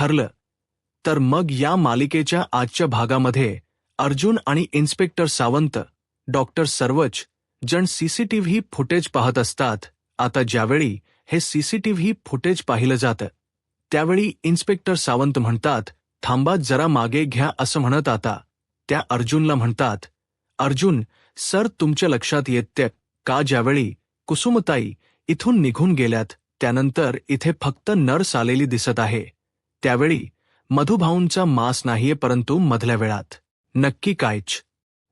ठरलं. तर मग या मालिकेच्या आजच्या भागामध्ये अर्जुन आणि इन्स्पेक्टर सावंत, डॉक्टर सर्वच जण सीसीटीव्ही फुटेज पाहत असतात. आता ज्यावेळी हे सीसीटीव्ही फुटेज पाहिलं जातं त्यावेळी इन्स्पेक्टर सावंत म्हणतात, थांबा जरा मागे घ्या असं म्हणत आता त्या अर्जुनला म्हणतात, अर्जुन सर तुमच्या लक्षात येतं का ज्यावेळी कुसुमताई इथून निघून गेल्यात त्यानंतर इथे फक्त नर्स आलेली दिसत आहे, त्यावेळी मधुभाऊंचा मास नाहीये परंतु मधल्या वेळात नक्की कायच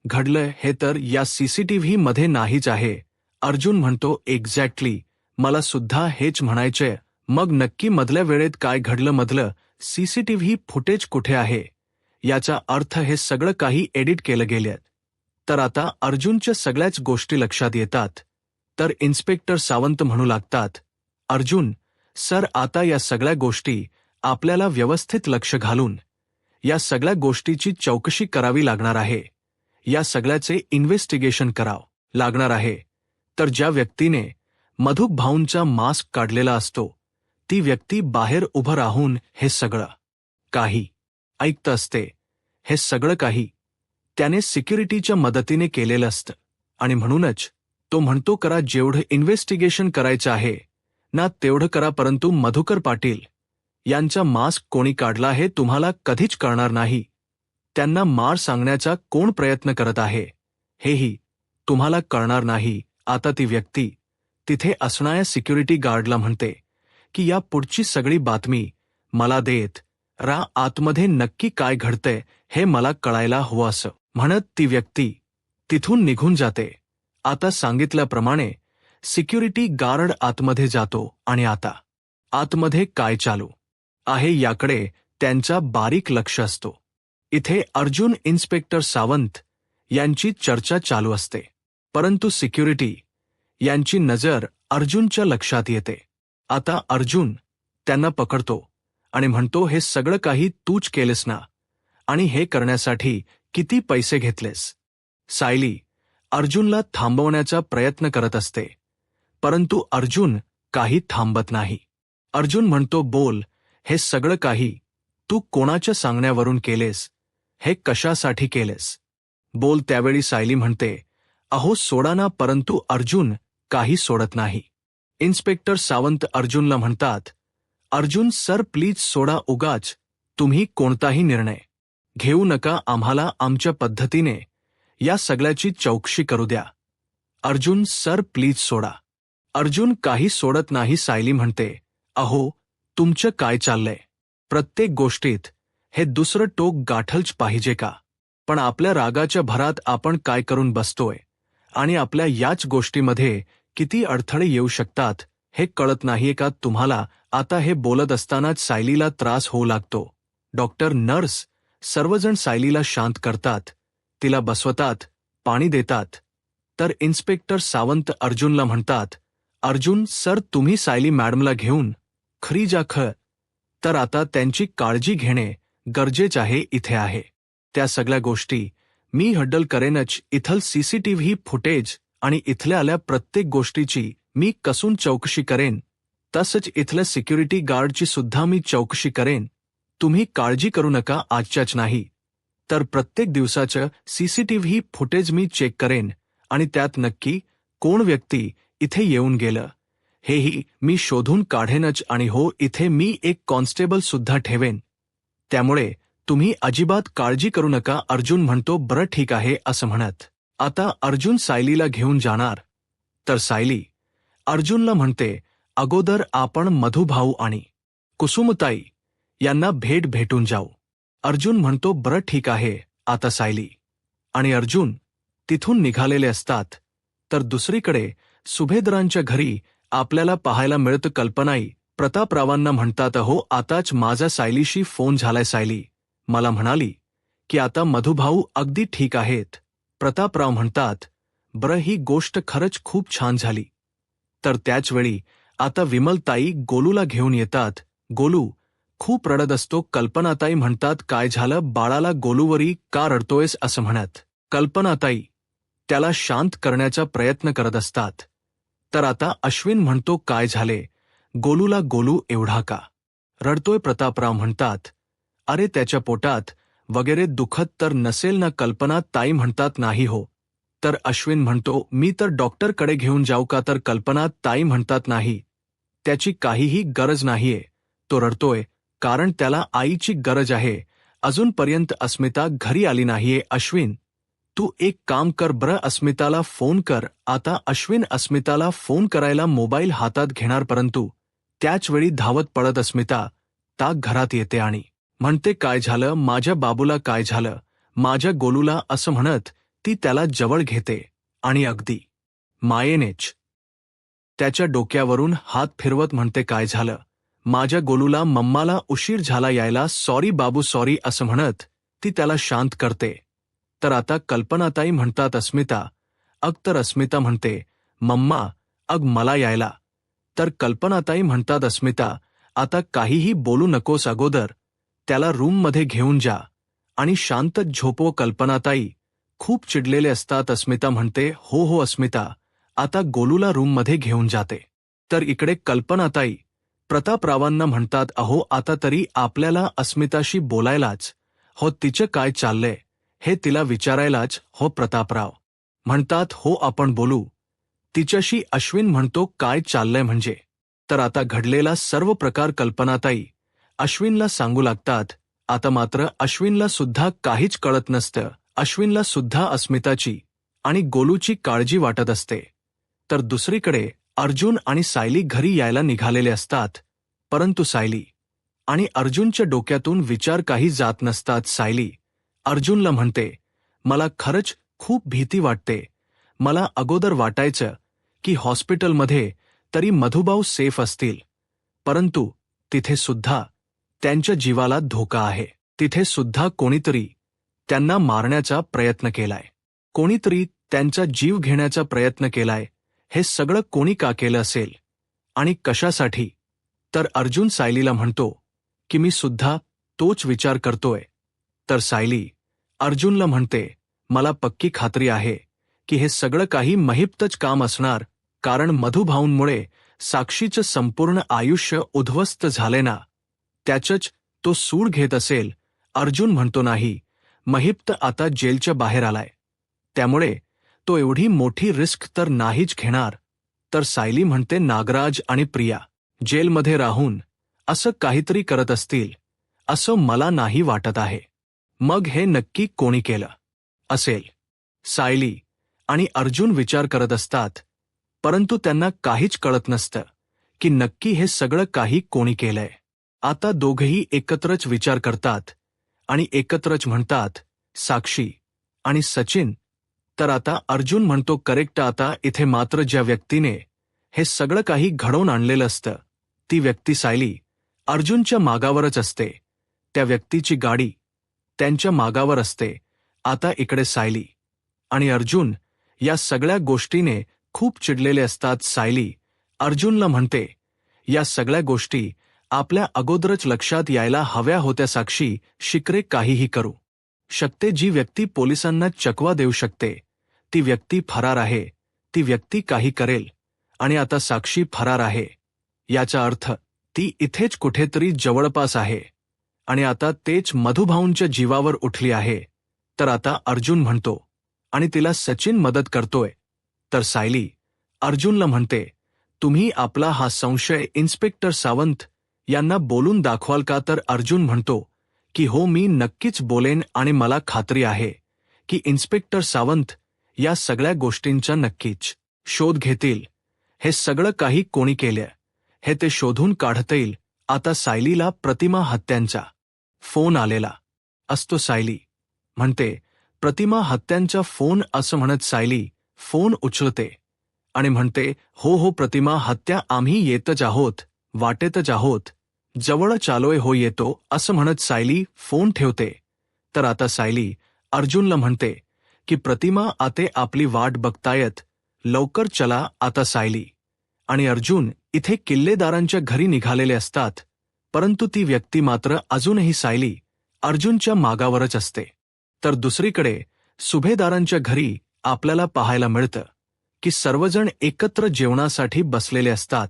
घडलंय हे तर या सीसीटीव्ही मध्ये नाहीच आहे. अर्जुन म्हणतो, एक्झॅक्टली मला सुद्धा हेच म्हणायचंय. मग नक्की मधल्या वेळेत काय घडलं, मधलं सीसीटीव्ही फुटेज कुठे आहे? याचा अर्थ हे सगळं काही एडिट केलं गेलं. तर आता अर्जुनच्या सगळ्याच गोष्टी लक्षात येतात. तर इन्स्पेक्टर सावंत म्हणू लागतात, अर्जुन सर आता या सगळ्या गोष्टी आपल्याला व्यवस्थित लक्ष घालून या सगळ्या गोष्टीची चौकशी करावी लागणार आहे. या सगळ्याचे इन्व्हेस्टिगेशन करावं लागणार आहे. तर ज्या व्यक्तीने मधुक भाऊंचा मास्क काढलेला असतो ती व्यक्ती बाहेर उभं राहून हे सगळं काही ऐकत असते. हे सगळं काही त्याने सिक्युरिटीच्या मदतीने केलेलं असतं आणि म्हणूनच तो म्हणतो, करा जेवढं इन्व्हेस्टिगेशन करायचं आहे ना तेवढं करा, परंतु मधुकर पाटील यांचा मास्क कोणी काढला हे तुम्हाला कधीच कळणार नाही. त्यांना मार सांगण्याचा कोण प्रयत्न करत आहे हेही तुम्हाला कळणार नाही. आता ती व्यक्ती तिथे असणाऱ्या सिक्युरिटी गार्डला म्हणते की या पुढची सगळी बातमी मला देत रा, आतमध्ये नक्की काय घडतंय हे मला कळायला हवं असं म्हणत ती व्यक्ती तिथून निघून जाते. आता सांगितल्याप्रमाणे सिक्युरिटी गार्ड आतमध्ये जातो आणि आता आतमध्ये काय चालू आहे याकडे त्यांचा बारीक लक्ष असतो. इथे अर्जुन इन्स्पेक्टर सावंत यांची चर्चा चालू असते, परंतु सिक्युरिटी यांची नजर अर्जुनच्या लक्षात येते. आता अर्जुन त्यांना पकडतो आणि म्हणतो, हे सगळं काही तूच केलेस ना, आणि हे करण्यासाठी किती पैसे घेतलेस? सायली अर्जुनला थांबवण्याचा प्रयत्न करत असते, परंतु अर्जुन काही थांबत नाही. अर्जुन म्हणतो, बोल हे सगळं काही तू कोणाच्या सांगण्यावरून केलेस? हे कशासाठी केलेस? बोल. त्यावेळी सायली म्हणते, अहो सोडा ना, परंतु अर्जुन काही सोडत नाही. इन्स्पेक्टर सावंत अर्जुनला म्हणतात, अर्जुन सर प्लीज सोडा, उगाच तुम्ही कोणताही निर्णय घेऊ नका, आम्हाला आमच्या पद्धतीने या सगळ्याची चौकशी करू द्या. अर्जुन सर प्लीज सोडा. अर्जुन काही सोडत नाही. सायली म्हणते, अहो तुमचं काय चाललंय? प्रत्येक गोष्टीत हे दुसरं टोक गाठलच पाहिजे का? पण आपल्या रागाच्या भरात आपण काय करून बसतोय आणि आपल्या याच गोष्टीमध्ये किती अडथळे येऊ शकतात हे कळत नाहीये का तुम्हाला? आता हे बोलत असतानाच सायलीला त्रास होऊ लागतो. डॉक्टर, नर्स सर्वजण सायलीला शांत करतात, तिला बसवतात, पाणी देतात. तर इन्स्पेक्टर सावंत अर्जुनला म्हणतात, अर्जुन सर तुम्ही सायली मॅडमला घेऊन खरी जा तर आता त्यांची काळजी घेणे गरजेचे आहे. इथे आहे त्या सगळ्या गोष्टी मी हँडल करेनच. इथलं सीसीटीव्ही फुटेज आणि इथल्या आल्या प्रत्येक गोष्टीची मी कसून चौकशी करेन, तसंच इथल्या सिक्युरिटी गार्डची सुद्धा मी चौकशी करेन. तुम्ही काळजी करू नका. आजच्याच नाही तर प्रत्येक दिवसाचं सीसीटीव्ही फुटेज मी चेक करेन आणि त्यात नक्की कोण व्यक्ती इथे येऊन गेलं हेही मी शोधून काढेनच. आणि हो, इथे मी एक कॉन्स्टेबल सुद्धा ठेवेन, त्यामुळे तुम्ही अजिबात काळजी करू नका. अर्जुन म्हणतो, बरं ठीक आहे असं म्हणत आता अर्जुन सायलीला घेऊन जाणार. तर सायली अर्जुनला म्हणते, अगोदर आपण मधुभाऊ आणि कुसुमताई यांना भेटून जाऊ. अर्जुन म्हणतो, बरं ठीक आहे. आता सायली आणि अर्जुन तिथून निघालेले असतात. तर दुसरीकडे सुभेदारांच्या घरी आपल्याला पाहायला मिळतं कल्पनाई प्रतापरावांना म्हणतात, हो आताच माझा सायलीशी फोन झालाय. सायली मला म्हणाली की आता मधुभाऊ अगदी ठीक आहेत. प्रतापराव म्हणतात, बरं ही गोष्ट खरंच खूप छान झाली. तर त्याचवेळी आता विमलताई गोलूला घेऊन येतात. गोलू खूप रडत असतो. कल्पनाताई म्हणतात, काय झालं बाळाला? गोलूवरी का रडतोयस असं म्हणत कल्पनाताई त्याला शांत करण्याचा प्रयत्न करत असतात. तर आता अश्विन म्हणतो, काय झाले गोलूला? गोलू एवढा का रडतोय प्रतापराव म्हणतात. अरे त्याच्या पोटात वगैरे दुखत तर नसेल ना? कल्पना ताई म्हणतात नाही हो. तर अश्विन म्हणतो मी तर डॉक्टरकडे घेऊन जाऊ का? तर कल्पना ताई म्हणतात नाही, त्याची काहीही गरज नाहीये. तो रडतोय कारण त्याला आईची गरज आहे. अजूनपर्यंत अस्मिता घरी आली नाहीये. अश्विन, तू एक काम कर बरं, अस्मिताला फोन कर. आता अश्विन अस्मिताला फोन करायला मोबाईल हातात घेणार, परंतु त्याच वेळी धावत पडत अस्मिता ताक घरात येते आणि म्हणते काय झालं? माझ्या बाबूला काय झालं? माझ्या गोलूला? असं म्हणत ती त्याला जवळ घेते आणि अगदी मायेनेच त्याच्या डोक्यावरून हात फिरवत म्हणते काय झालं? माझ्या गोलूला? मम्माला उशीर झाला यायला. सॉरी बाबू सॉरी असं म्हणत ती त्याला शांत करते. तर आता कल्पनाताई म्हणतात अस्मिता. तर अस्मिता म्हणते मम्मा मला यायला. तर कल्पनाताई म्हणतात अस्मिता आता काहीही बोलू नकोस, अगोदर त्याला रूममध्ये घेऊन जा आणि शांत झोपव. कल्पनाताई खूप चिडलेले असतात. अस्मिता म्हणते हो हो अस्मिता, आता गोलूला रूममध्ये घेऊन जाते. तर इकडे कल्पनाताई प्रतापरावांना म्हणतात अहो आता तरी आपल्याला अस्मिताशी बोलायलाच हो, तिचं काय चाललंय हे तिला विचारायलाच हो. प्रतापराव म्हणतात हो आपण बोलू तिच्याशी. अश्विन म्हणतो काय चाललंय म्हणजे? तर आता घडलेला सर्व प्रकार कल्पनाताई अश्विनला सांगू लागतात. आता मात्र अश्विनला सुद्धा काहीच कळत नसतं. अश्विनला सुद्धा अस्मिताची आणि गोलूची काळजी वाटत असते. तर दुसरीकडे अर्जुन आणि सायली घरी यायला निघालेले असतात, परंतु सायली आणि अर्जुनच्या डोक्यातून विचार काही जात नसतात. सायली अर्जुनला म्हणते मला खरंच खूप भीती वाटते. मला अगोदर वाटायचं की हॉस्पिटलमध्ये तरी मधुभाऊ सेफ असतील, परंतु तिथे सुद्धा त्यांच्या जीवाला धोका आहे. तिथे सुद्धा कोणीतरी त्यांना मारण्याचा प्रयत्न केलाय, कोणीतरी त्यांचा जीव घेण्याचा प्रयत्न केलाय. हे सगळं कोणी का केलं असेल आणि कशासाठी? तर अर्जुन सायलीला म्हणतो की मी सुद्धा तोच विचार करतोय. तर सायली अर्जुनला म्हणते मला पक्की खात्री आहे की हे सगळं काही महिप्तच काम असणार, कारण मधुभाऊंमुळे साक्षीचं संपूर्ण आयुष्य उद्ध्वस्त झाले ना, त्याचंच तो सूड घेत असेल. अर्जुन म्हणतो नाही, महिप्त आता जेलच्या बाहेर आलाय, त्यामुळे तो एवढी मोठी रिस्क तर नाहीच घेणार. तर सायली म्हणते नागराज आणि प्रिया जेलमध्ये राहून असं काहीतरी करत असतील असं मला नाही वाटत आहे. मग हे नक्की कोणी केलं असेल? सायली आणि अर्जुन विचार करत असतात, परंतु त्यांना काहीच कळत नसतं की नक्की हे सगळं काही कोणी केलंय. आता दोघेही एकत्रच विचार करतात आणि एकत्रच म्हणतात साक्षी आणि सचिन. तर आता अर्जुन म्हणतो करेक्ट. आता इथे मात्र ज्या व्यक्तीने हे सगळं काही घडवून आणलेलं असतं ती व्यक्ती सायली अर्जुनच्या मागावरच असते. त्या व्यक्तीची गाडी त्यांच्या मागावर असते. आता इकडे सायली आणि अर्जुन या सगळ्या गोष्टीने खूप चिडलेले असतात. सायली अर्जुनला म्हणते या सगळ्या गोष्टी आपल्या अगोदरच लक्षात यायला हव्या होत्या. साक्षी शिकरे काहीही करू शकते, जी व्यक्ती पोलिसांना चकवा देऊ शकते ती व्यक्ती फरार आहे, ती व्यक्ती काही करेल. आणि आता साक्षी फरार आहे याचा अर्थ ती इथेच कुठेतरी जवळपास आहे आणि आता तेच मधुभाऊंच्या जीवावर उठली आहे. तर आता अर्जुन म्हणतो आणि तिला सचिन मदत करतोय. तर सायली अर्जुनला म्हणते तुम्ही आपला हा संशय इन्स्पेक्टर सावंत यांना बोलून दाखवाल का? तर अर्जुन म्हणतो की हो मी नक्कीच बोलेन आणि मला खात्री आहे की इन्स्पेक्टर सावंत या सगळ्या गोष्टींचा नक्कीच शोध घेतील. हे सगळं काही कोणी केलं हे ते शोधून काढता येईल. आता सायलीला प्रतिमा हत्यांचा फोन आलेला असतो. सायली म्हणते प्रतिमा हत्यांचा फोन असं म्हणत सायली फोन उचलते आणि म्हणते हो हो प्रतिमा हत्या, आम्ही येतच आहोत, वाटेतच आहोत, जवळच आलोय, हो येतो असं म्हणत सायली फोन ठेवते. तर आता सायली अर्जुनला म्हणते की प्रतिमा आते आपली वाट बघतायत, लवकर चला. आता सायली आणि अर्जुन इथे किल्लेदारांच्या घरी निघालेले असतात, परंतु ती व्यक्ती मात्र अजूनही सायली अर्जुनच्या मागावरच असते. तर दुसरीकडे सुभेदारांच्या घरी आपल्याला पाहायला मिळतं की सर्वजण एकत्र जेवणासाठी बसलेले असतात.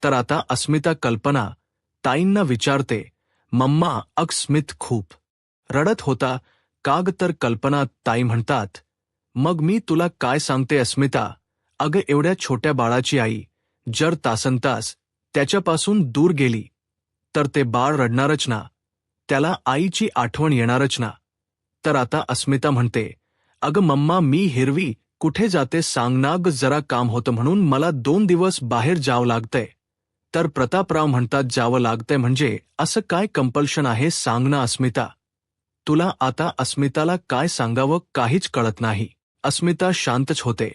तर आता अस्मिता, कल्पना ताईंना विचारते, मम्मा अग स्मित खूप रडत होता काग? तर कल्पना ताई म्हणतात, मग मी तुला काय सांगते अस्मिता, अगं एवढ्या छोट्या बाळाची आई जर तासनतास त्याच्यापासून दूर गेली तर ते बाळ रडणारच ना, त्याला आईची आठवण येणारच ना. तर आता अस्मिता म्हणते, अगं मम्मा मी हिरवी कुठे जाते सांग ना ग, जरा काम होतं म्हणून मला 2 दिवस बाहेर जावं लागतंय. तर प्रतापराव म्हणतात, जावं लागतंय म्हणजे असं काय कंपल्शन आहे सांग ना अस्मिता. तुला आता अस्मिताला काय सांगावं काहीच कळत नाही. अस्मिता शांतच होते.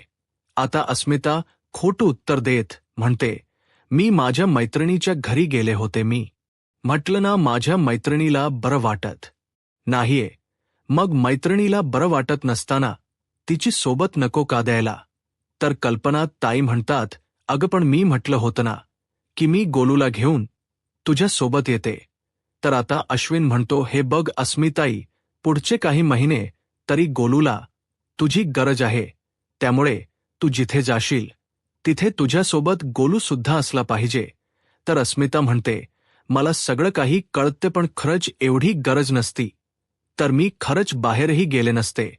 आता अस्मिता खोटं उत्तर देत म्हणते, मी माझ्या मैत्रिणीच्या घरी गेले होते. मी म्हटलं ना माझ्या मैत्रिणीला बरं वाटत नाहीये. मग मैत्रिणीला बरं वाटत नसताना तिची सोबत नको का द्यायला? तर कल्पना ताई म्हणतात, अगं पण मी म्हटलं होतं ना की मी गोलूला घेऊन तुझ्या सोबत येते. तर आता अश्विन म्हणतो, हे बघ अस्मिताई, पुढचे काही महिने तरी गोलूला तुझी गरज आहे. त्यामुळे तू जिथे जाशील तिथे तुझ्यासोबत गोलू सुद्धा असला पाहिजे. तर अस्मिता म्हणते, मला सगळं काही कळते पण खरंच एवढी गरज नसती तर मी खरंच बाहेरही गेले नसते.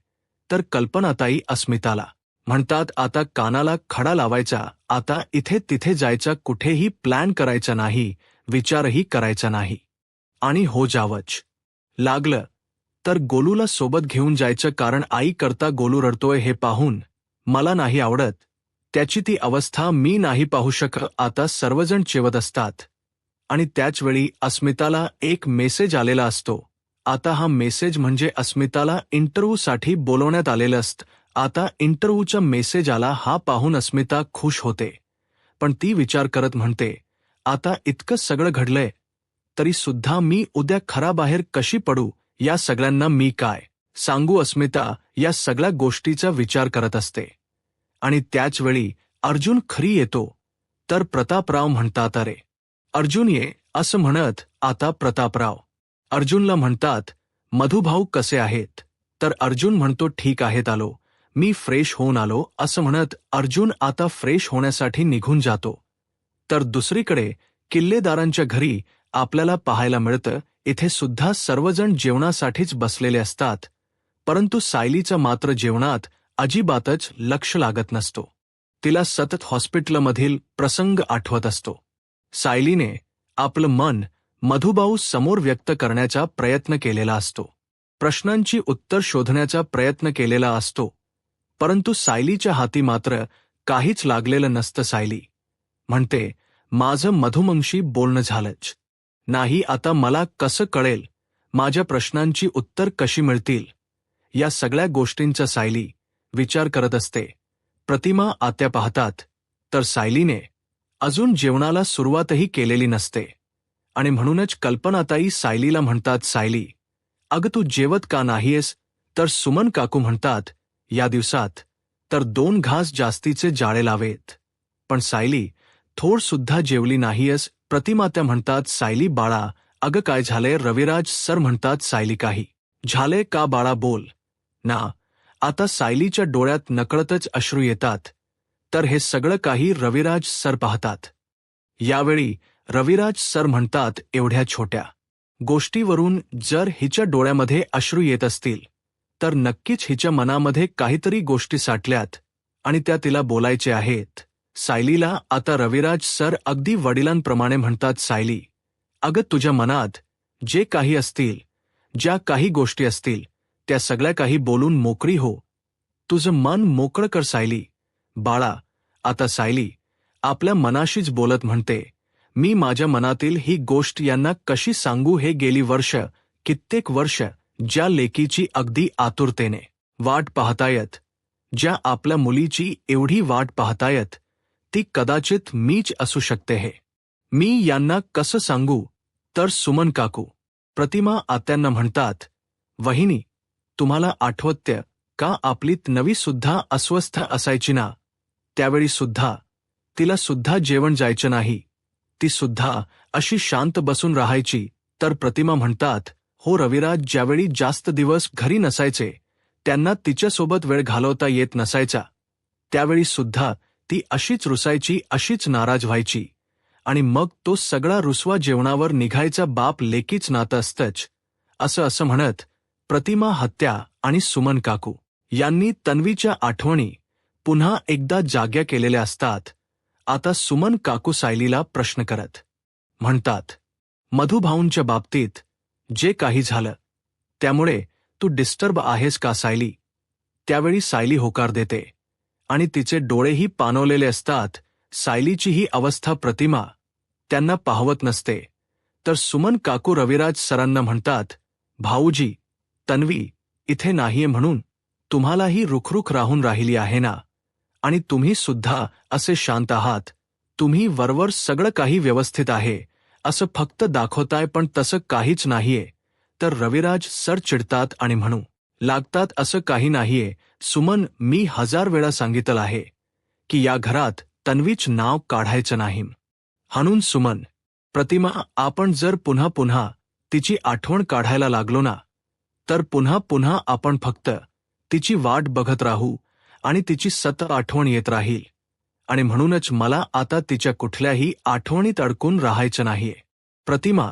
तर कल्पनाताई अस्मिताला म्हणतात, आता कानाला खडा लावायचा, आता इथे तिथे जायचा, कुठेही प्लॅन करायचा नाही, विचारही करायचा नाही. आणि हो जावंच लागलं तर गोलूला सोबत घेऊन जायचं, कारण आई करता गोलू रडतोय हे पाहून मला नाही आवडत. त्याची ती अवस्था मी नाही पाहू शकत. आता सर्वजण जेवत असतात आणि त्याचवेळी अस्मिताला एक मेसेज आलेला असतो. आता हा मेसेज म्हणजे अस्मिताला इंटरव्ह्यूसाठी बोलवण्यात आलेलं असतं. आता इंटरव्ह्यूचा मेसेज आला हा पाहून अस्मिता खुश होते, पण ती विचार करत म्हणते, आता इतकं सगळं घडलंय तरी सुद्धा मी उद्या घराबाहेर कशी पडू, या सगळ्यांना मी काय सांगू. अस्मिता या सगळ्या गोष्टीचा विचार करत असते आणि त्याचवेळी अर्जुन खरी येतो. तर प्रतापराव म्हणतात, अरे अर्जुन ये, असं म्हणत आता प्रतापराव अर्जुनला म्हणतात, मधुभाऊ कसे आहेत? तर अर्जुन म्हणतो, ठीक आहेत, आलो मी, फ्रेश होऊन आलो. असं म्हणत अर्जुन आता फ्रेश होण्यासाठी निघून जातो. तर दुसरीकडे किल्लेदारांच्या घरी आपल्याला पाहायला मिळतं, इथे सुद्धा सर्वजण जेवणासाठीच बसलेले असतात, परंतु सायलीचं मात्र जेवणात अजिबातच लक्ष लागत नसतो. तिला सतत हॉस्पिटलमधील प्रसंग आठवत असतो. सायलीने आपलं मन मधुभाऊ समोर व्यक्त करण्याचा प्रयत्न केलेला असतो, प्रश्नांची उत्तर शोधण्याचा प्रयत्न केलेला असतो, परंतु सायलीच्या हाती मात्र काहीच लागलेलं नसतं. सायली म्हणते, माझं मधुमंशी बोलणं झालंच नाही, आता मला कसं कळेल, माझ्या प्रश्नांची उत्तर कशी मिळतील, या सगळ्या गोष्टींचा सायली विचार करत असते. प्रतिमा आत्या पाहतात तर सायलीने अजून जेवणाला सुरुवातही केलेली नसते आणि म्हणूनच कल्पनाताई सायलीला म्हणतात, सायली अगं तू जेवत का नाहीयेस? तर सुमन काकू म्हणतात, या दिवसात तर 2 घास जास्तीचे जाळे लावेत. पण सायली थोड सुद्धा जेवली नाहीयेस. प्रतिमात्या म्हणतात, सायली बाळा अगं काय झालंय? रविराज सर म्हणतात, सायली काही झालंय का बाळा, बोल ना. आता सायलीच्या डोळ्यात नकळतच अश्रू येतात. तर हे सगळं काही रविराज सर पाहतात. यावेळी रविराज सर म्हणतात, एवढ्या छोट्या गोष्टीवरून जर हिच्या डोळ्यामध्ये अश्रू येत असतील तर नक्कीच हिच्या मनामध्ये काहीतरी गोष्टी साठल्यात आणि त्या तिला बोलायचे आहेत. सायलीला आता रविराज सर अगदी वडिलांप्रमाणे म्हणतात, सायली अगं तुझ्या मनात जे काही असतील, ज्या काही गोष्टी असतील, त्या सगळ्या काही बोलून मोकळी हो. तुझं मन मोकळं कर सायली बाळा. आता सायली आपल्या मनाशीच बोलत म्हणते, मी माझ्या मनातील ही गोष्ट यांना कशी सांगू? हे गेली वर्ष, कित्येक वर्ष ज्या लेकीची अगदी आतुरतेने वाट पाहतायत, ज्या आपल्या मुलीची एवढी वाट पाहतायत, ती कदाचित मीच असू शकते. हे मी यांना कसं सांगू? तर सुमन काकू प्रतिमा आत्यांना म्हणतात, वहिनी तुम्हाला आठवतं का आपली नवी सुद्धा अस्वस्थ असायची ना, त्यावेळी सुद्धा तिला सुद्धा जेवण जायचं नाही, ती सुद्धा अशी शांत बसून राहायची. तर प्रतिमा म्हणतात, हो रविराज ज्यावेळी जास्त दिवस घरी नसायचे, त्यांना तिच्यासोबत वेळ घालवता येत नसायचा, त्यावेळी सुद्धा ती अशीच रुसायची, अशीच नाराज व्हायची आणि मग तो सगळा रुसवा जेवणावर निघायचा बाप लेकीच नातं असतंच असं म्हणत प्रतिमा हत्या आणि सुमन काकू यांनी तन्वीच्या आठवणी पुन्हा एकदा जाग्या केलेल्या असतात. आता सुमन काकू सायलीला प्रश्न करत म्हणतात, मधुभाऊंच्या बाबतीत जे काही झालं त्यामुळे तू डिस्टर्ब आहेस का सायली? त्यावेळी सायली होकार देते आणि तिचे डोळेही पाणवलेले असतात. सायलीची ही अवस्था प्रतिमा त्यांना पाहवत नसते. तर सुमन काकू रविराज सरांना म्हणतात, भाऊजी, तन्वी इथे नाहीये म्हणून तुम्हालाही रुखरुख राहून राहिली आहे ना, आणि तुम्ही सुद्धा असे शांत आहात. तुम्ही वरवर सगळं काही व्यवस्थित आहे असं फक्त दाखवताय, पण तसं काहीच नाहीये. तर रविराज सर चिडतात आणि म्हणू लागतात, असं काही नाहीये सुमन, मी 1000 वेळा सांगितलं आहे की या घरात तन्वीच नाव काढायचं नाही. हाणून सुमन, प्रतिमा, आपण जर पुन्हा पुन्हा तिची आठवण काढायला लागलो ना, तर पुन्हा पुन्हा आपण फक्त तिची वाट बघत राहू आणि तिची सतत आठवण येत राहील. आणि म्हणूनच मला आता तिच्या कुठल्याही आठवणीत अडकून राहायचं नाहीये. प्रतिमा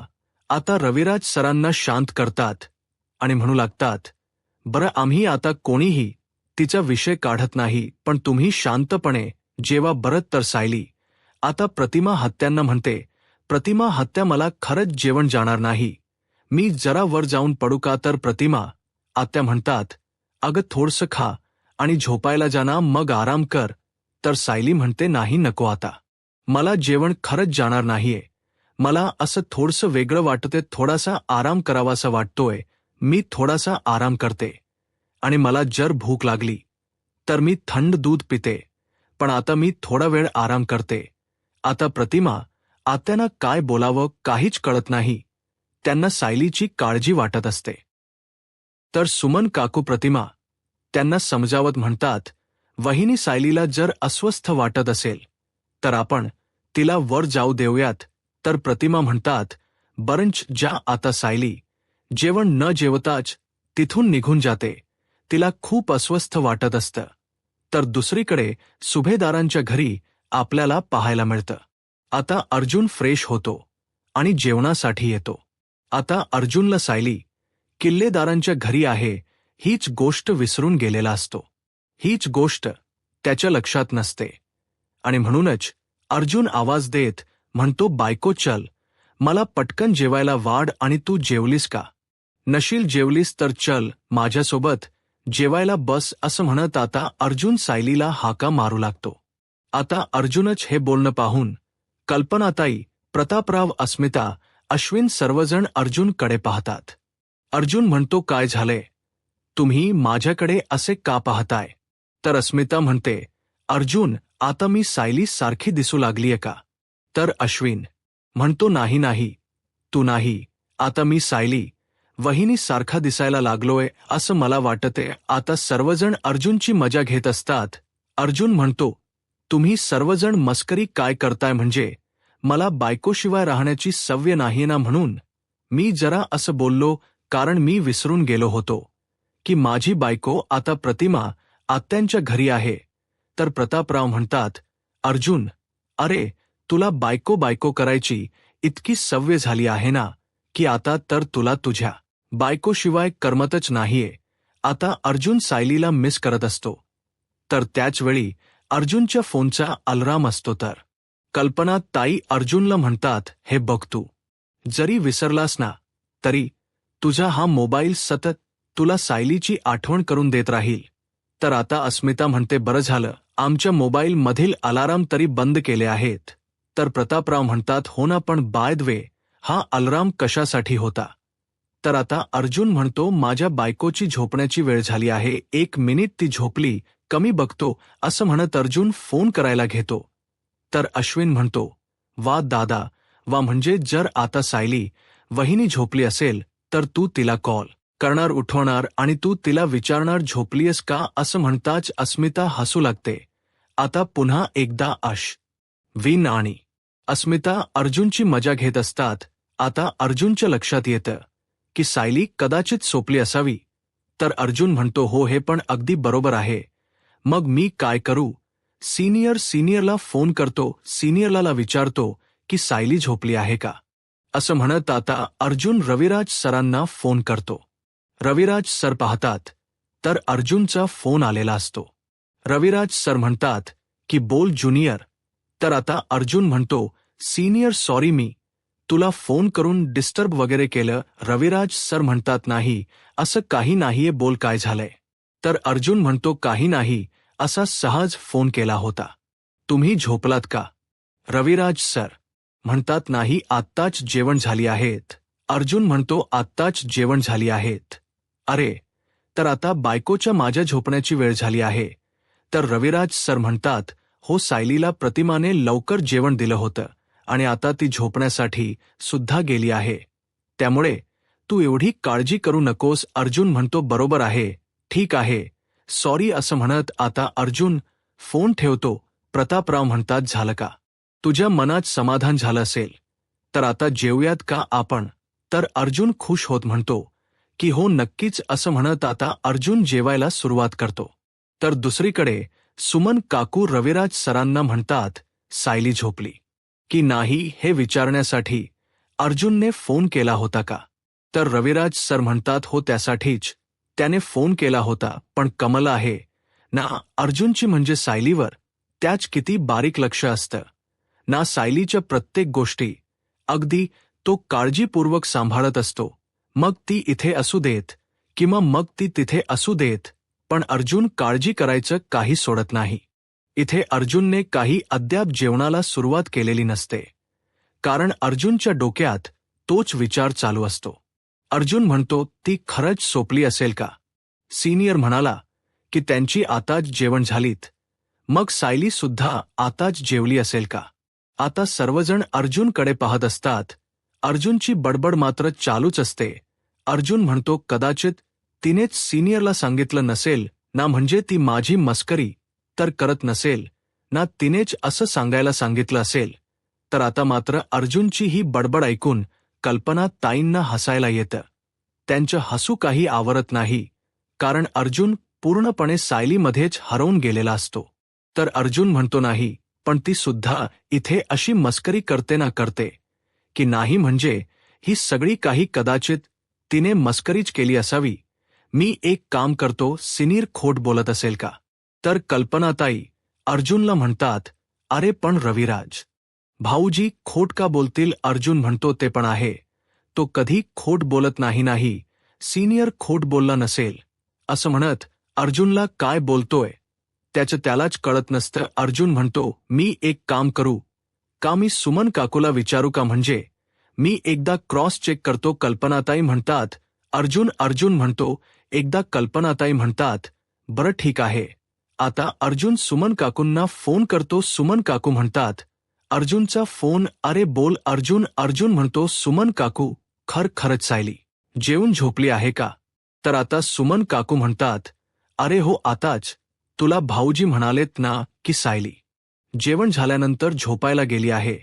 आता रविराज सरांना शांत करतात आणि म्हणू लागतात, बरं, आम्ही आता कोणीही तिचा विषय काढत नाही, पण तुम्ही शांतपणे जेवा बरं. तर सायली आता प्रतिमा हत्यांना म्हणते, प्रतिमा हत्या, मला खरंच जेवण जाणार नाही, मी जरा वर जाऊन पडू का? तर प्रतिमा आत्या म्हणतात, अगं थोडंसं खा आणि झोपायला जाना, मग आराम कर. तर सायली म्हणते, नाही, नको, आता मला जेवण खरंच जाणार नाहीये, मला असं थोडंसं वेगळं वाटतंय, थोडासा आराम करावासा वाटतोय, मी थोडासा आराम करते आणि मला जर भूक लागली तर मी थंड दूध पिते, पण आता मी थोडा वेळ आराम करते. आता प्रतिमा आत्यांना काय बोलावं काहीच कळत नाही. त्यांना सायलीची काळजी वाटत असते. तर सुमन काकू प्रतिमा त्यांना समजावत म्हणतात, वहिनी, सायलीला जर अस्वस्थ वाटत असेल तर आपण तिला वर जाऊ देऊयात. तर प्रतिमा म्हणतात, बरंच ज्या. आता सायली जेवण न जेवताच तिथून निघून जाते, तिला खूप अस्वस्थ वाटत असतं. तर दुसरीकडे सुभेदारांच्या घरी आपल्याला पाहायला मिळतं. आता अर्जुन फ्रेश होतो आणि जेवणासाठी येतो. आता अर्जुनला सायली किल्लेदारांच्या घरी आहे हीच गोष्ट विसरून गेलेला असतो. हीच गोष्ट त्याच्या लक्षात नसते आणि म्हणूनच अर्जुन आवाज देत म्हणतो, बायको, चल, मला पटकन जेवायला वाढ. आणि तू जेवलीस का? नशील जेवलीस तर चल माझ्यासोबत जेवायला बस. असं म्हणत आता अर्जुन सायलीला हाका मारू लागतो. आता अर्जुनच हे बोलणं पाहून कल्पनाताई, प्रतापराव, अस्मिता, अश्विन सर्वजण अर्जुनकडे पाहतात. अर्जुन म्हणतो, काय झालंय? तुम्ही माझ्याकडे असे का पाहताय? तर अस्मिता म्हणते, अर्जुन, आता मी सायली सारखी दिसू लागलीये का? तर अश्विन म्हणतो, नाही नाही, तू नाही, आता मी सायली वहिनी सारखा दिसायला लागलोय असं मला वाटते. आता सर्वजण अर्जुनची मजा घेत असतात. अर्जुन म्हणतो, तुम्ही सर्वजण मस्करी काय करताय? म्हणजे मला बायकोशिवाय राहण्याची सवय नाहीये ना, म्हणून मी जरा असं बोललो, कारण मी विसरून गेलो होतो की माझी बायको आता प्रतिमा आत्यांच्या घरी आहे. तर प्रतापराव म्हणतात, अर्जुन, अरे, तुला बायको बायको करायची इतकी सवय झाली आहे ना की आता तर तुला तुझ्या बायकोशिवाय करमतच नाहीये. आता अर्जुन सायलीला मिस करत असतो. तर त्याच वेळी अर्जुनच्या फोनचा अलार्म असतो. तर कल्पना ताई अर्जुनला म्हणतात, हे बघ, तू जरी विसरलास ना तरी तुझा हा मोबाईल सतत तुला सायलीची आठवण करून देत राहील. तर आता अस्मिता म्हणते, बरं झालं, आमच्या मोबाईलमधील अलार्म तरी बंद केले आहेत. तर प्रतापराव म्हणतात, हो ना, पण बाय द वे, हा अलार्म कशासाठी होता? तर आता अर्जुन म्हणतो, माझ्या बायकोची झोपण्याची वेळ झाली आहे, 1 मिनिट, ती झोपली, कमी बघतो. असं म्हणत अर्जुन फोन करायला घेतो. तर अश्विन म्हणतो, वा दादा वा, म्हणजे जर आता सायली वहिनी झोपली असेल तर तू तिला कॉल करणार, उठवणार आणि तू तिला विचारणार झोपलीयस का? असं म्हणताच अस्मिता हसू लागते. आता पुन्हा एकदा अश्विन आणि अस्मिता अर्जुनची मजा घेत असतात. आता अर्जुनच्या लक्षात येतं की सायली कदाचित झोपली असावी. तर अर्जुन म्हणतो, हो, हे पण अगदी बरोबर आहे, मग मी काय करू? सिनियरला फोन करतो, सिनियरला विचारतो की सायली झोपली आहे का असं म्हणत आता अर्जुन रविराज सरांना फोन करतो. रविराज सर पाहतात तर अर्जुनचा फोन आलेला असतो. रविराज सर म्हणतात की बोल ज्युनियर. तर आता अर्जुन म्हणतो सीनियर सॉरी मी तुला फोन करून डिस्टर्ब वगैरे केलं. रविराज सर म्हणतात नाही असं काही नाहीये बोल काय झालंय. तर अर्जुन म्हणतो काही नाही असा सहज फोन केला होता. तुम्ही झोपलात का. रविराज सर म्हणतात नाही आत्ताच जेवण झाली आहेत. अर्जुन म्हणतो आत्ताच जेवण झाली आहेत. अरे तर आता बायकोच्या माझ्या झोपण्याची वेळ झाली आहे. तर रविराज सर म्हणतात हो सायलीला प्रतिमाने लवकर जेवण दिलं होतं आणि आता ती झोपण्यासाठी सुद्धा गेली आहे. त्यामुळे तू एवढी काळजी करू नकोस. अर्जुन म्हणतो बरोबर आहे ठीक आहे सॉरी असं म्हणत आता अर्जुन फोन ठेवतो. प्रतापराव म्हणतात झालं का. तुझ्या मनात समाधान झालं असेल तर आता जेवूयात का आपण. तर अर्जुन खुश होत म्हणतो की हो नक्कीच असं म्हणत आता अर्जुन जेवायला सुरुवात करतो. तर दुसरीकडे सुमन काकू रविराज सरांना म्हणतात सायली झोपली की नाही हे विचारण्यासाठी अर्जुनने फोन केला होता का. तर रविराज सर म्हणतात हो त्यासाठीच त्याने फोन केला होता. पण कमल आहे ना अर्जुनची म्हणजे सायलीवर त्याच किती बारीक लक्ष असतं ना सायलीच्या प्रत्येक गोष्टी अगदी तो काळजीपूर्वक सांभाळत असतो. मग ती इथे असू देत किंवा मग ती तिथे असू देत पण अर्जुन काळजी करायचं काही सोडत नाही. इथे अर्जुनने काही अद्याप जेवणाला सुरुवात केलेली नसते कारण अर्जुनच्या डोक्यात तोच विचार चालू असतो. अर्जुन म्हणतो ती खरंच सोपली असेल का. सिनियर म्हणाला की त्यांची आताच जेवण झालीत. मग सायली सुद्धा आताच जेवली असेल का. आता सर्वजण अर्जुनकडे पाहत असतात. अर्जुनची बडबड मात्र चालूच असते. अर्जुन म्हणतो कदाचित तिनेच सिनियरला सांगितलं नसेल ना म्हणजे ती माझी मस्करी तर करत नसेल ना तिनेच असं सांगायला सांगितलं असेल. तर आता मात्र अर्जुनची ही बडबड ऐकून कल्पना ताईंना हसायला येतं. त्यांचं हसू काही आवरत नाही कारण अर्जुन पूर्णपणे सायलीमध्येच हरवून गेलेला असतो. तर अर्जुन म्हणतो नाही पण ती सुद्धा इथे अशी मस्करी करते ना करते की नाही म्हणजे ही सगळी काही कदाचित तिने मस्करीच केली असावी. मी एक काम करतो सिनियर खोट बोलत असेल का. तर कल्पनाताई अर्जुनला म्हणतात अरे पण रविराज भाऊजी खोट का बोलतील. अर्जुन म्हणतो ते पण आहे तो कधी खोट बोलत नाही सिनियर खोट बोलला नसेल असं म्हणत अर्जुनला काय बोलतोय त्याचं त्यालाच कळत नसतं. अर्जुन म्हणतो मी एक काम करू का मी सुमन काकूला विचारू का म्हणजे मी एकदा क्रॉस चेक करतो. कल्पनाताई म्हणतात अर्जुन म्हणतो एकदा. कल्पनाताई म्हणतात बरं ठीक आहे. आता अर्जुन सुमन काकूंना फोन करतो. सुमन काकू म्हणतात अर्जुनचा फोन. अरे बोल अर्जुन म्हणतो सुमन काकू खरंच सायली जेवून झोपली आहे का. तर आता सुमन काकू म्हणतात अरे हो आताच तुला भाऊजी म्हणालेत ना की सायली जेवण झाल्यानंतर झोपायला गेली आहे.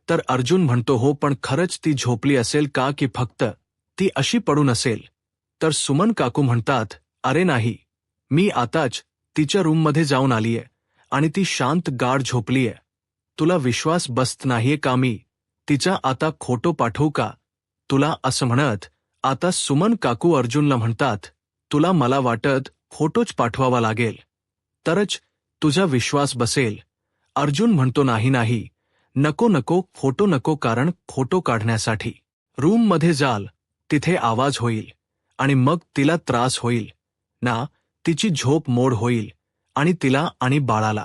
तर अर्जुन म्हणतो हो पण खरंच ती झोपली असेल का की फक्त ती अशी पडून असेल. तर सुमन काकू म्हणतात अरे नाही मी आताच तिच्या रूममध्ये जाऊन आलीये आणि ती शांत गाढ झोपलीये. तुला विश्वास बसत नाहीये का मी तिचा आता खोटो पाठवू का तुला. असं म्हणत आता सुमन काकू अर्जुनला म्हणतात तुला मला वाटत फोटोच पाठवावा लागेल तरच तुझा विश्वास बसेल. अर्जुन म्हणतो नाही नको फोटो नको कारण फोटो काढण्यासाठी रूममध्ये जाल तिथे आवाज होईल आणि मग तिला त्रास होईल ना. तिची झोप मोड होईल आणि तिला आणि बाळाला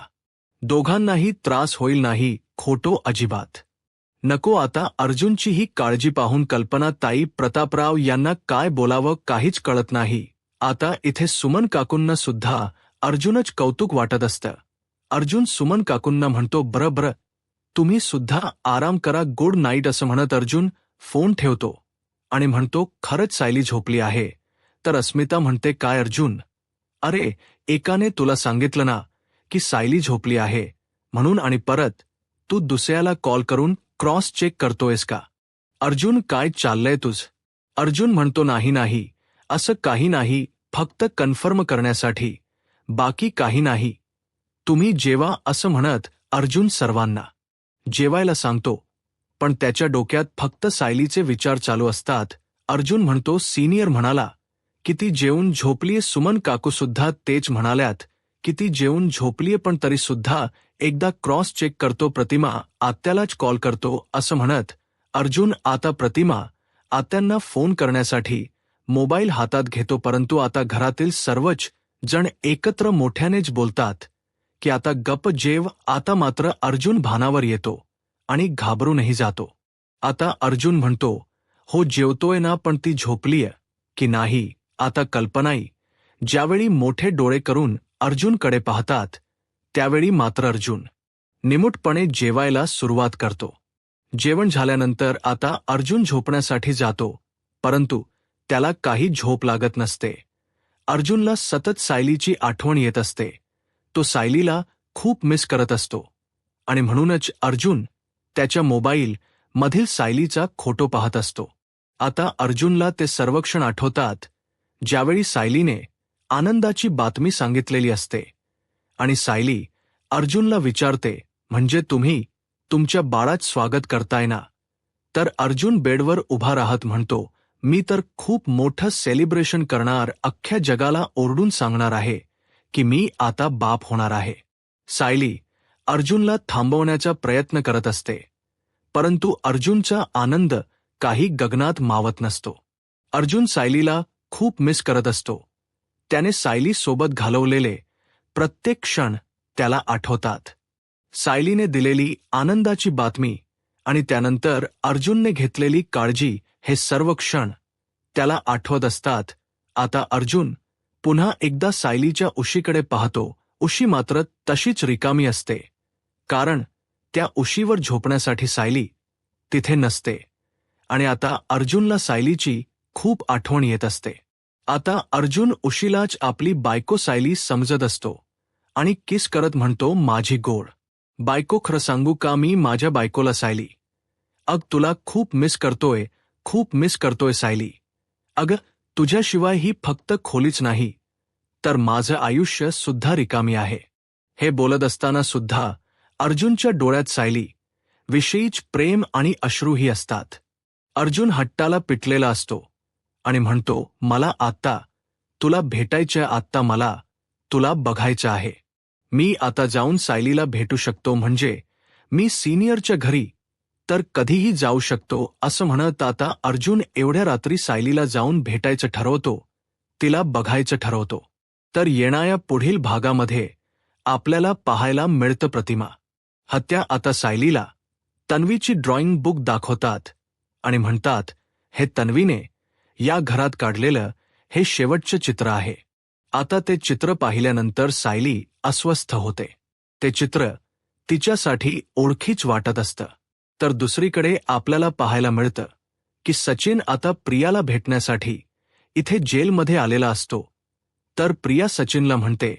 दोघांनाही त्रास होईल नाही. खोटो अजिबात नको. आता अर्जुनची ही काळजी पाहून कल्पना ताई प्रतापराव यांना काय बोलावं काहीच कळत नाही. आता इथे सुमन काकूंना सुद्धा अर्जुनच कौतुक वाटत असतं. अर्जुन सुमन काकूंना म्हणतो बरं तुम्ही सुद्धा आराम करा गुड नाईट असं म्हणत अर्जुन फोन ठेवतो आणि म्हणतो खरंच सायली झोपली आहे. तर अस्मिता म्हणते काय अर्जुन अरे एकाने तुला सांगितलं ना की सायली झोपली आहे म्हणून आणि परत तू दुसऱ्याला कॉल करून क्रॉस चेक करतोयस का. अर्जुन काय चाललंय तुझ. अर्जुन म्हणतो नाही असं काही नाही फक्त कन्फर्म करण्यासाठी बाकी काही नाही. तुम्ही जेवा असं म्हणत अर्जुन सर्वांना जेवायला सांगतो. पण त्याच्या डोक्यात फक्त सायलीचे विचार चालू असतात. अर्जुन म्हणतो, सिनियर म्हणाला की ती जेवून झोपलीये. सुमन काकूसुद्धा तेच म्हणाल्यात की ती जेवून झोपलीये, पण तरीसुद्धा एकदा क्रॉस चेक करतो. प्रतिमा आत्यालाच कॉल करतो असं म्हणत अर्जुन आता प्रतिमा आत्यांना फोन करण्यासाठी मोबाईल हातात घेतो. परंतु आता घरातील सर्वच जण एकत्र मोठ्यानेच बोलतात की आता गप्प जेव. आता मात्र अर्जुन भानावर येतो आणि घाबरूनही जातो. आता अर्जुन म्हणतो, हो जेवतोय ना, पण ती झोपलीय की नाही आता कल्पनाही. ज्यावेळी मोठे डोळे करून अर्जुनकडे पाहतात त्यावेळी मात्र अर्जुन निमूटपणे जेवायला सुरुवात करतो. जेवण झाल्यानंतर आता अर्जुन झोपण्यासाठी जातो, परंतु त्याला काही झोप लागत नसते. अर्जुनला सतत सायलीची आठवण येत असते. तो सायलीला खूप मिस करत असतो आणि म्हणूनच अर्जुन त्याच्या मोबाईल मधील सायलीचा फोटो पाहत असतो. आता अर्जुनला ते सर्व क्षण आठवतात ज्यावेळी सायलीने आनंदाची बातमी सांगितलेली असते आणि सायली अर्जुनला विचारते, म्हणजे तुम्ही तुमच्या बाळात स्वागत करताय ना? तर अर्जुन बेडवर उभा राहत म्हणतो, मी तर खूप मोठं सेलिब्रेशन करणार, अख्ख्या जगाला ओरडून सांगणार आहे की मी आता बाप होणार आहे. सायली अर्जुनला थांबवण्याचा प्रयत्न करत असते, परंतु अर्जुनचा आनंद काही गगनात मावत नसतो. अर्जुन सायलीला खूप मिस करत असतो. त्याने सायली सोबत घालवलेले प्रत्येक क्षण त्याला आठवतात. सायलीने दिलेली आनंदाची बातमी आणि त्यानंतर अर्जुनने घेतलेली काळजी, हे सर्व क्षण त्याला आठवत असतात. आता अर्जुन पुन्हा एकदा सायलीच्या उशीकडे पाहतो. उशी मात्र तशीच रिकामी असते, कारण त्या उशीवर झोपण्यासाठी सायली तिथे नसते आणि आता अर्जुनला सायलीची खूप आठवण येत असते. आता अर्जुन उशीलाच आपली बायको सायली समजत असतो आणि किस करत म्हणतो, माझी गोड बायको, खरं सांगू का, मी माझ्या बायकोला सायली, अग तुला खूप मिस करतोय, खूप मिस करतोय सायली. अगं तुझ्याशिवाय ही फक्त खोलीच नाही तर माझं आयुष्य सुद्धा रिकामी आहे. हे बोलत असताना सुद्धा अर्जुनच्या डोळ्यात सायली विषयीच प्रेम आणि अश्रूही असतात. अर्जुन हट्टाला पिटलेला असतो आणि म्हणतो, मला आत्ता तुला भेटायचंय, आत्ता मला तुला बघायचं आहे. मी आता जाऊन सायलीला भेटू शकतो, म्हणजे मी सिनियरच्या घरी तर कधीही जाऊ शकतो. असं म्हणत आता अर्जुन एवढ्या रात्री सायलीला जाऊन भेटायचं ठरवतो, तिला बघायचं ठरवतो. तर येणाऱ्या पुढील भागामध्ये आपल्याला पाहायला मिळतं प्रतिमा हत्या. आता सायलीला तन्वीची ड्रॉइंग बुक दाखवतात आणि म्हणतात, हे तन्वीने या घरात काढलेलं हे शेवटचं चित्र आहे. आता ते चित्र पाहिल्यानंतर सायली अस्वस्थ होते. ते चित्र तिच्यासाठी ओळखीच वाटत असतं. तर दुसरीकडे आपल्याला पाहायला मिळतं की सचिन आता प्रियाला भेटण्यासाठी इथे जेलमध्ये आलेला असतो. तर प्रिया सचिनला म्हणते,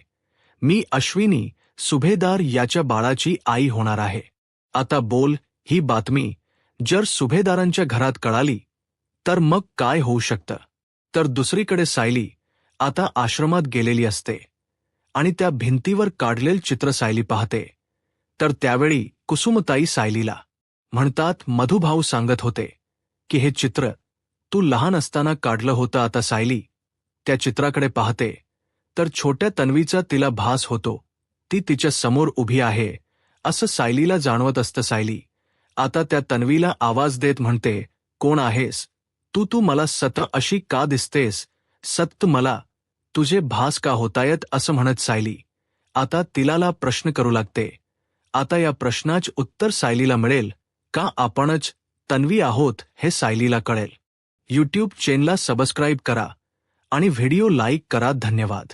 मी अश्विनी सुभेदार याच्या बाळाची आई होणार आहे. आता बोल, ही बातमी जर सुभेदारांच्या घरात कळाली तर मग काय होऊ शकतं? तर दुसरीकडे सायली आता आश्रमात गेलेली असते आणि त्या भिंतीवर काढलेलं चित्र सायली पाहते. तर त्यावेळी कुसुमताई सायलीला म्हणतात, मधुभाऊ सांगत होते की हे चित्र तू लहान असताना काढलं होतं. आता सायली त्या चित्राकडे पाहते तर छोट्या तन्वीचा तिला भास होतो. ती तिच्या समोर उभी आहे असं सायलीला जाणवत असतं. सायली आता त्या तन्वीला आवाज देत म्हणते, कोण आहेस तू? तू मला सतत अशी का दिसतेस? सतत मला तुझे भास का होतायत? असं म्हणत सायली आता तिलाला प्रश्न करू लागते. आता या प्रश्नाचं उत्तर सायलीला मिळेल का आपणच तन्वी आहोत हे सायलीला कळेल. यूट्यूब चॅनलला सबस्क्राईब करा आणि व्हिडिओ लाईक करा. धन्यवाद.